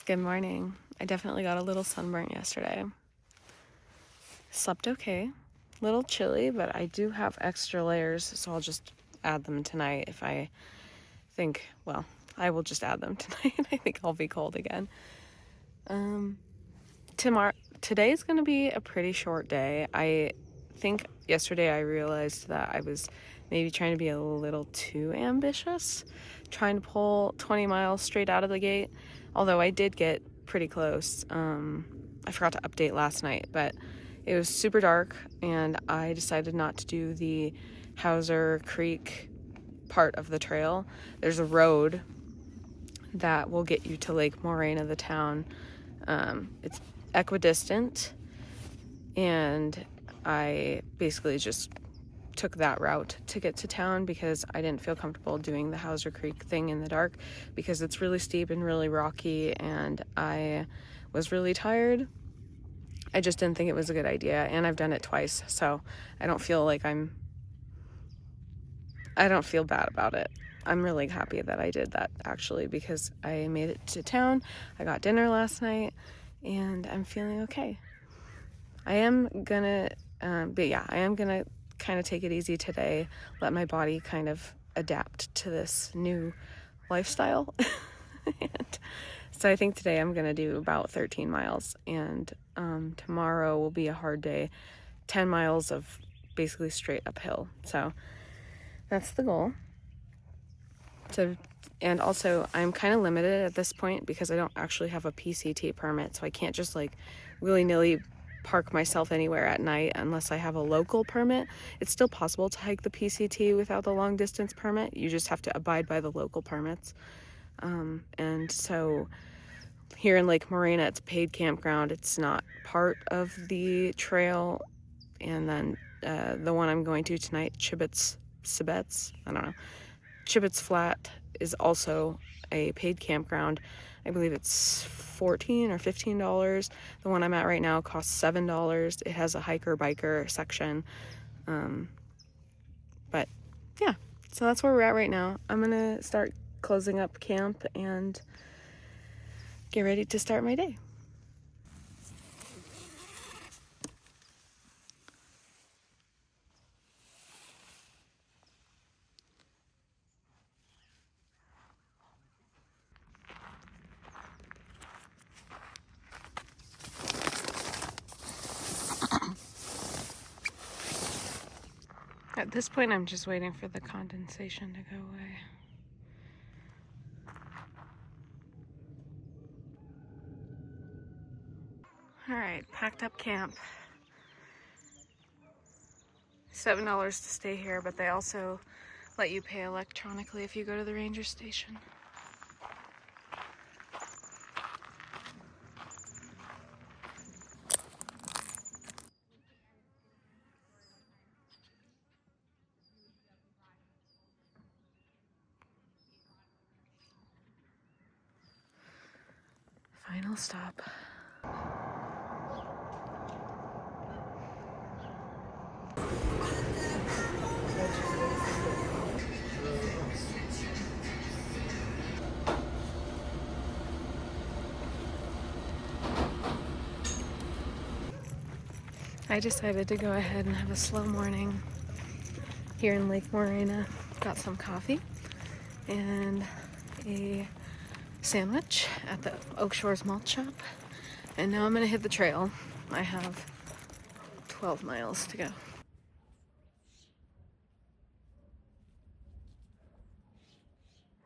Good morning. I definitely got a little sunburnt yesterday. Slept okay. Little chilly, but I do have extra layers, so I'll just add them tonight if I think, well, I will just add them tonight. I think I'll be cold again. Today's going to be a pretty short day. I think yesterday I realized that I was maybe trying to be a little too ambitious, trying to pull 20 miles straight out of the gate, although I did get pretty close. I forgot to update last night, but it was super dark and I decided not to do the Hauser Creek part of the trail. There's a road that will get you to Lake Morena, the town. It's equidistant, and I basically just took that route to get to town because I didn't feel comfortable doing the Hauser Creek thing in the dark because it's really steep and really rocky, and I was really tired. I just didn't think it was a good idea, and I've done it twice, so I don't feel bad about it. I'm really happy that I did that, actually, because I made it to town. I got dinner last night, and I'm feeling okay. I am gonna kind of take it easy today, let my body kind of adapt to this new lifestyle. And so I think today I'm gonna do about 13 miles, and tomorrow will be a hard day, 10 miles of basically straight uphill. So that's the goal. And also I'm kind of limited at this point because I don't actually have a PCT permit, so I can't just like willy-nilly park myself anywhere at night unless I have a local permit. It's still possible to hike the PCT without the long distance permit. You just have to abide by the local permits. And so here in Lake Morena, it's a paid campground. It's not part of the trail. And then the one I'm going to tonight, Cibbets Flat, is also a paid campground. I believe it's $14 or $15. The one I'm at right now costs $7. It has a hiker-biker section. But yeah, so that's where we're at right now. I'm gonna start closing up camp and get ready to start my day. At this point, I'm just waiting for the condensation to go away. All right, packed up camp. $7 to stay here, but they also let you pay electronically if you go to the ranger station. Final stop. I decided to go ahead and have a slow morning here in Lake Morena. Got some coffee and a sandwich at the Oak Shores Malt Shop, and now I'm gonna hit the trail. I have 12 miles to go.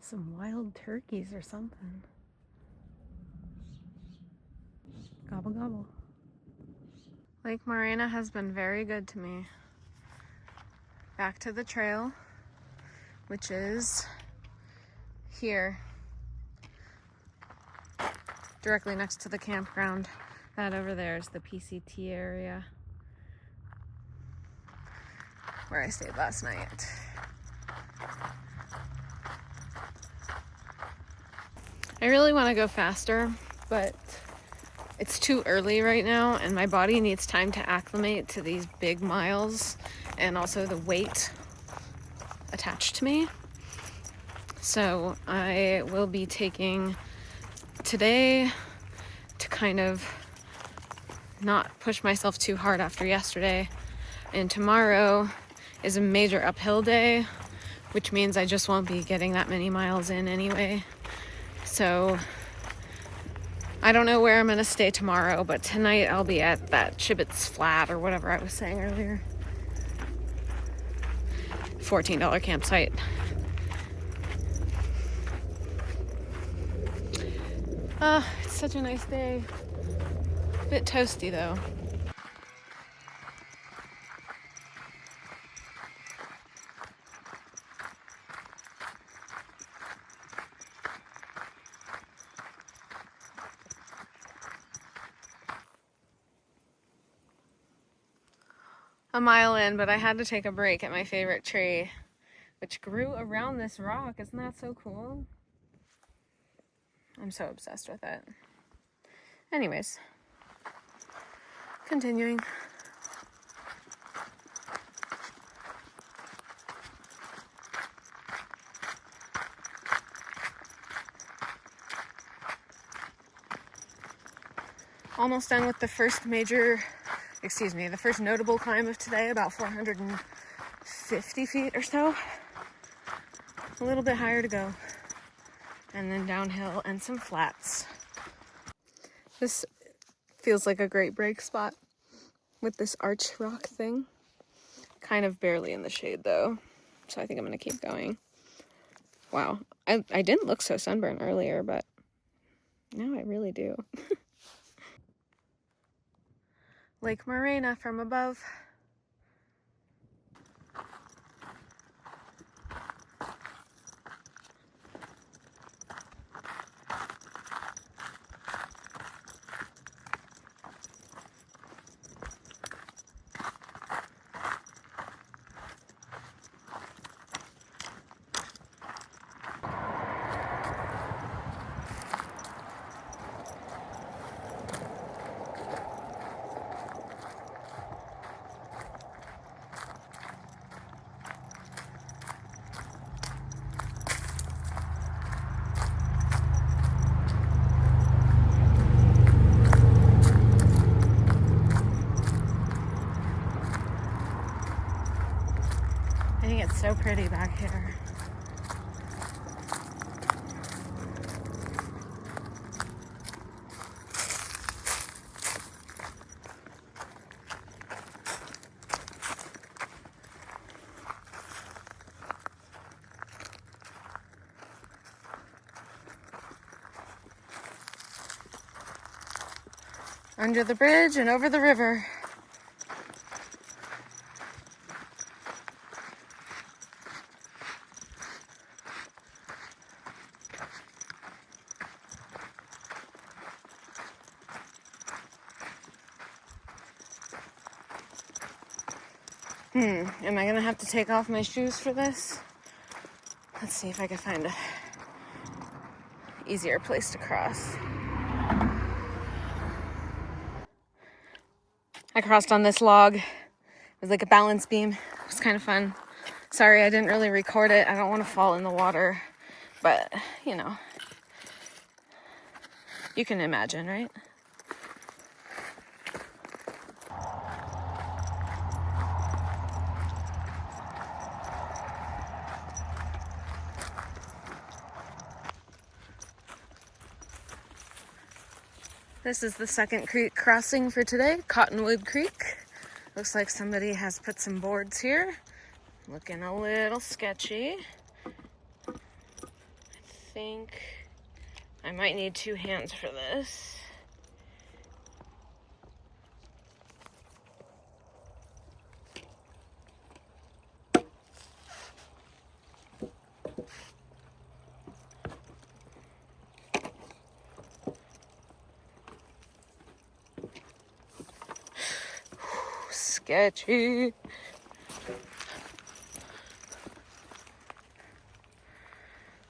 Some wild turkeys or something. Gobble gobble. Lake Morena has been very good to me. Back to the trail, which is here, directly next to the campground. That over there is the PCT area where I stayed last night. I really want to go faster, but it's too early right now, and my body needs time to acclimate to these big miles and also the weight attached to me. So I will be taking today to kind of not push myself too hard after yesterday. And tomorrow is a major uphill day, which means I just won't be getting that many miles in anyway. So I don't know where I'm gonna stay tomorrow, but tonight I'll be at that Cibbets Flat or whatever I was saying earlier. $14 campsite. It's such a nice day. Bit toasty though. A mile in, but I had to take a break at my favorite tree, which grew around this rock. Isn't that so cool? I'm so obsessed with it. Anyways, continuing. Almost done with the first the first notable climb of today, about 450 feet or so. A little bit higher to go. And then downhill and some flats. This feels like a great break spot with this arch rock thing. Kind of barely in the shade though, so I think I'm gonna keep going. Wow, I didn't look so sunburned earlier, but now I really do. Lake Morena from above. I think it's so pretty back here. Under the bridge and over the river. Am I gonna have to take off my shoes for this? Let's see if I can find a easier place to cross. I crossed on this log. It was like a balance beam. It was kind of fun. Sorry, I didn't really record it. I don't want to fall in the water, but you know, you can imagine, right? This is the second creek crossing for today, Cottonwood Creek. Looks like somebody has put some boards here. Looking a little sketchy. I think I might need 2 hands for this. Sketchy.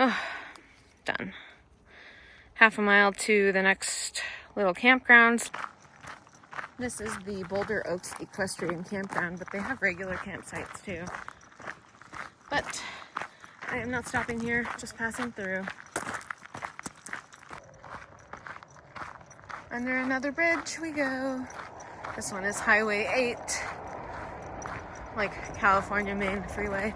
Oh, done. Half a mile to the next little campgrounds. This is the Boulder Oaks Equestrian Campground, but they have regular campsites too. But I am not stopping here, just passing through. Under another bridge we go. This one is Highway 8, like California Main Freeway.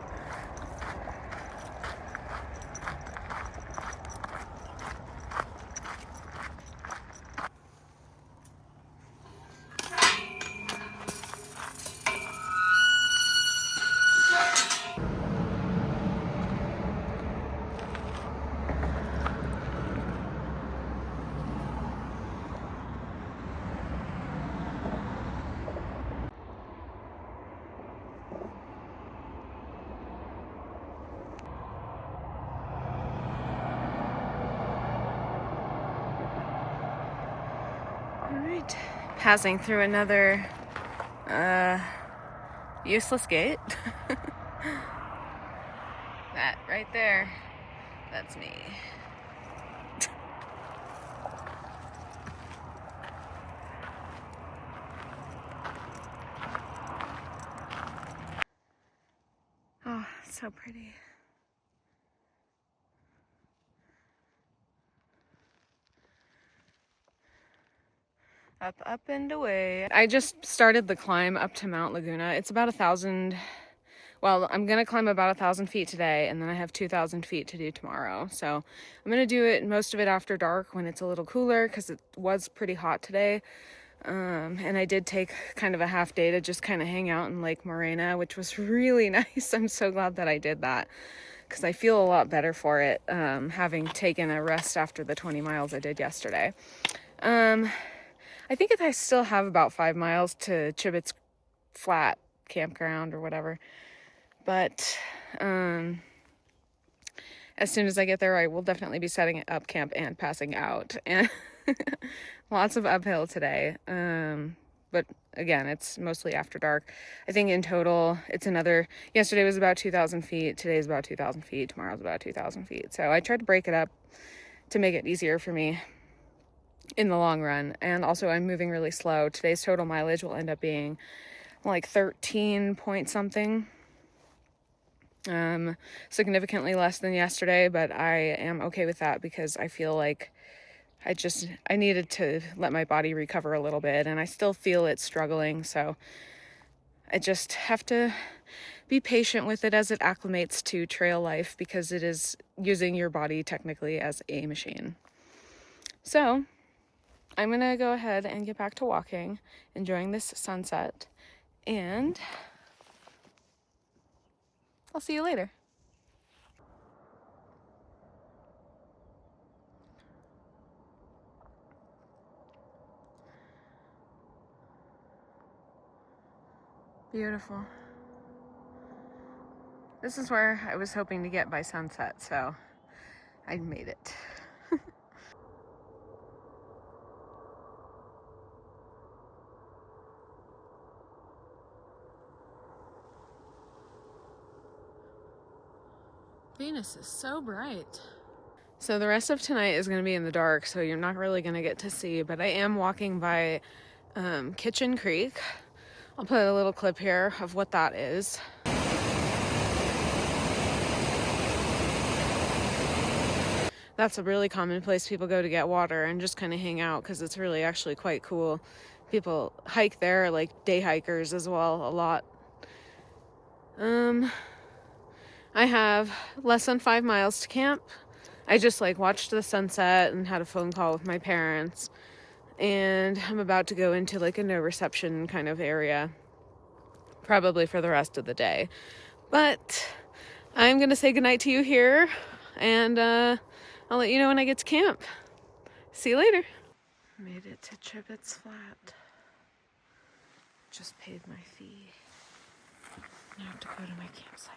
Alright, passing through another useless gate. That right there, that's me. Oh, so pretty. Up, up and away. I just started the climb up to Mount Laguna. It's about 1,000, well, I'm gonna climb about 1,000 feet today, and then I have 2,000 feet to do tomorrow. So I'm gonna do it, most of it after dark when it's a little cooler, because it was pretty hot today. And I did take kind of a half day to just kind of hang out in Lake Morena, which was really nice. I'm so glad that I did that, because I feel a lot better for it, having taken a rest after the 20 miles I did yesterday. I think I still have about 5 miles to Cibbets Flat campground or whatever. But as soon as I get there, I will definitely be setting up camp and passing out. And lots of uphill today. But again, it's mostly after dark. I think in total, it's another, yesterday was about 2,000 feet. Today's about 2,000 feet. Tomorrow's about 2,000 feet. So I tried to break it up to make it easier for me in the long run. And also I'm moving really slow. Today's total mileage will end up being like 13 point something. Significantly less than yesterday, but I am okay with that because I feel like I needed to let my body recover a little bit, and I still feel it struggling. So I just have to be patient with it as it acclimates to trail life, because it is using your body technically as a machine. So I'm going to go ahead and get back to walking, enjoying this sunset, and I'll see you later. Beautiful. This is where I was hoping to get by sunset, so I made it. Venus is so bright. So the rest of tonight is going to be in the dark, so you're not really going to get to see, but I am walking by Kitchen Creek. I'll put a little clip here of what that is. That's a really common place people go to get water and just kind of hang out, because it's really actually quite cool. People hike there, like day hikers as well, a lot. I have less than 5 miles to camp. I just watched the sunset and had a phone call with my parents, and I'm about to go into a no reception kind of area, probably for the rest of the day. But I'm gonna say goodnight to you here, and I'll let you know when I get to camp. See you later. Made it to Cibbets Flat. Just paid my fee. Now I have to go to my campsite.